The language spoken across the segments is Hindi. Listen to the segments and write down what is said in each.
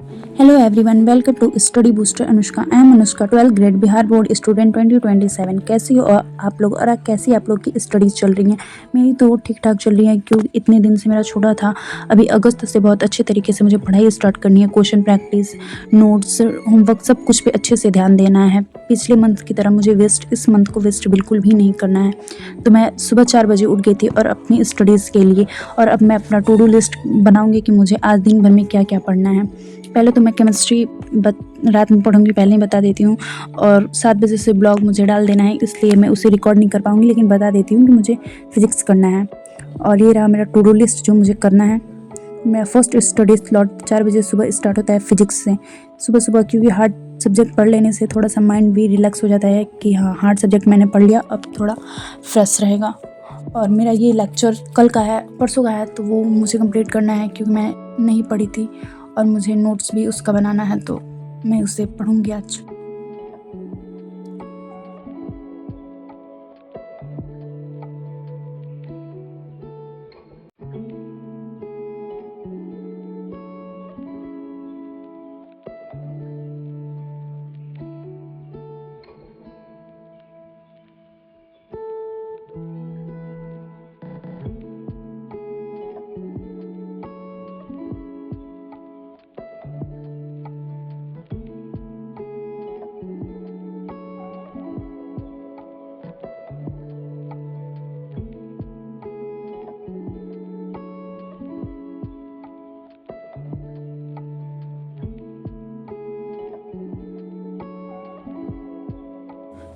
Hello everyone, welcome to Study Booster Anushka. I am Anushka, 12th grade Bihar board student 2027। कैसी हो आप लोग और कैसी आप लोग की स्टडीज़ चल रही हैं? मेरी तो ठीक ठाक चल रही है क्योंकि इतने दिन से मेरा छूटा था। अभी अगस्त से बहुत अच्छे तरीके से मुझे पढ़ाई स्टार्ट करनी है। क्वेश्चन प्रैक्टिस, नोट्स, होमवर्क सब कुछ पे अच्छे से ध्यान देना है। पिछले मंथ की तरह मुझे वेस्ट इस मंथ को वेस्ट बिल्कुल भी नहीं करना है। तो मैं सुबह 4 बजे उठ गई थी और अपनी स्टडीज़ के लिए, और अब मैं अपना टू डू लिस्ट बनाऊँगी कि मुझे आज दिन भर में क्या क्या पढ़ना है। पहले तो मैं केमिस्ट्री रात में पढ़ूंगी, पहले ही बता देती हूँ। और 7 बजे से ब्लॉग मुझे डाल देना है, इसलिए मैं उसे रिकॉर्ड नहीं कर पाऊँगी, लेकिन बता देती हूँ कि मुझे फिजिक्स करना है। और ये रहा मेरा टू डू लिस्ट जो मुझे करना है। मेरा फर्स्ट स्टडी स्लॉट 4 बजे सुबह स्टार्ट होता है फिजिक्स से। सुबह सुबह क्योंकि हार्ड सब्जेक्ट पढ़ लेने से थोड़ा सा माइंड भी रिलैक्स हो जाता है कि हाँ, हार्ड सब्जेक्ट मैंने पढ़ लिया, अब थोड़ा फ्रेश रहेगा। और मेरा ये लेक्चर कल का है, परसों का है, तो वो मुझे कंप्लीट करना है क्योंकि मैं नहीं पढ़ी थी और मुझे नोट्स भी उसका बनाना है, तो मैं उसे पढ़ूंगी आज।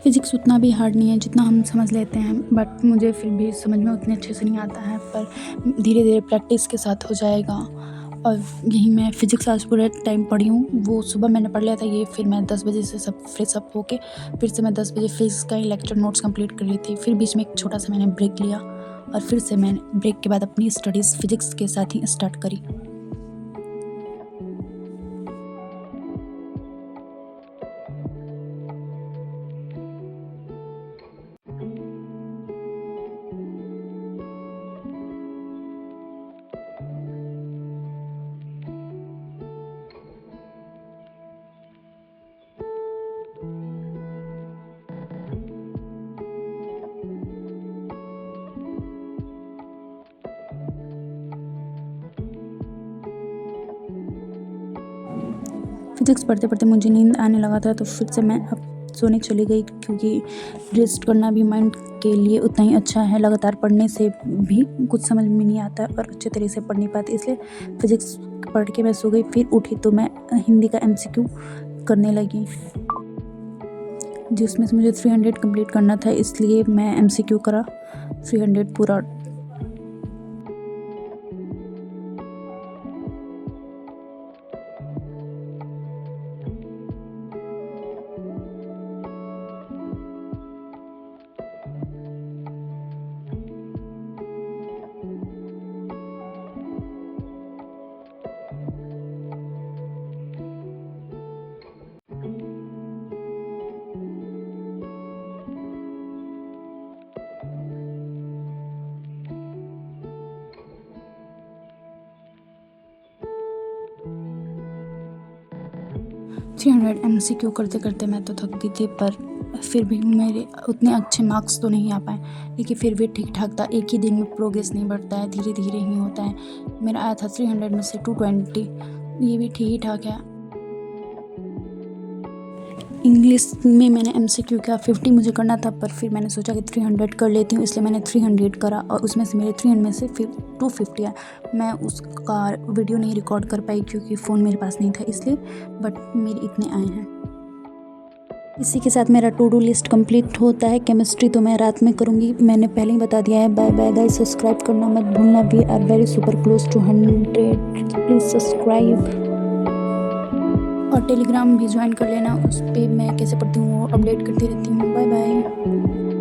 फिज़िक्स उतना भी हार्ड नहीं है जितना हम समझ लेते हैं, बट मुझे फिर भी समझ में उतने अच्छे से नहीं आता है, पर धीरे धीरे प्रैक्टिस के साथ हो जाएगा। और यही मैं फ़िज़िक्स आज पूरे टाइम पढ़ी हूँ। वो सुबह मैंने पढ़ लिया था, ये फिर मैं 10 बजे से सब फ्रेश अप होके फिर से मैं 10 बजे फिज़िक्स का ही लेक्चर नोट्स कंप्लीट कर ली थी। फिर बीच में एक छोटा सा मैंने ब्रेक लिया और फिर से मैंने ब्रेक के बाद अपनी स्टडीज़ फ़िज़िक्स के साथ ही स्टार्ट करी। फिज़िक्स पढ़ते पढ़ते मुझे नींद आने लगा था, तो फिर से मैं अब सोने चली गई क्योंकि रेस्ट करना भी माइंड के लिए उतना ही अच्छा है। लगातार पढ़ने से भी कुछ समझ में नहीं आता और अच्छे तरीके से पढ़ नहीं पाती, इसलिए फिज़िक्स पढ़ के मैं सो गई। फिर उठी तो मैं हिंदी का MCQ करने लगी, जिसमें से मुझे 300 कंप्लीट करना था, इसलिए मैं MCQ करा 300 पूरा। 300 MCQ करते करते मैं तो थक गई थी, पर फिर भी मेरे उतने अच्छे मार्क्स तो नहीं आ पाए, लेकिन फिर भी ठीक ठाक था। एक ही दिन में प्रोग्रेस नहीं बढ़ता है, धीरे धीरे ही होता है। मेरा आया था 300 में से 220, ये भी ठीक ही ठाक है। इंग्लिश में मैंने MCQ का 50 मुझे करना था, पर फिर मैंने सोचा कि 300 कर लेती हूँ, इसलिए मैंने 300 करा और उसमें से मेरे 300 में से फिर 250 आया। मैं उसका वीडियो नहीं रिकॉर्ड कर पाई क्योंकि फ़ोन मेरे पास नहीं था, इसलिए, बट मेरे इतने आए हैं। इसी के साथ मेरा टू डू लिस्ट कंप्लीट होता है। केमिस्ट्री तो मैं रात में करूँगी, मैंने पहले ही बता दिया है। बाय बाय गाइस, सब्सक्राइब करना मत भूलना। We are very super close to 100, please subscribe. और टेलीग्राम भी ज्वाइन कर लेना, उस पर मैं कैसे पढ़ती हूँ वो अपडेट करती रहती हूँ। Bye bye.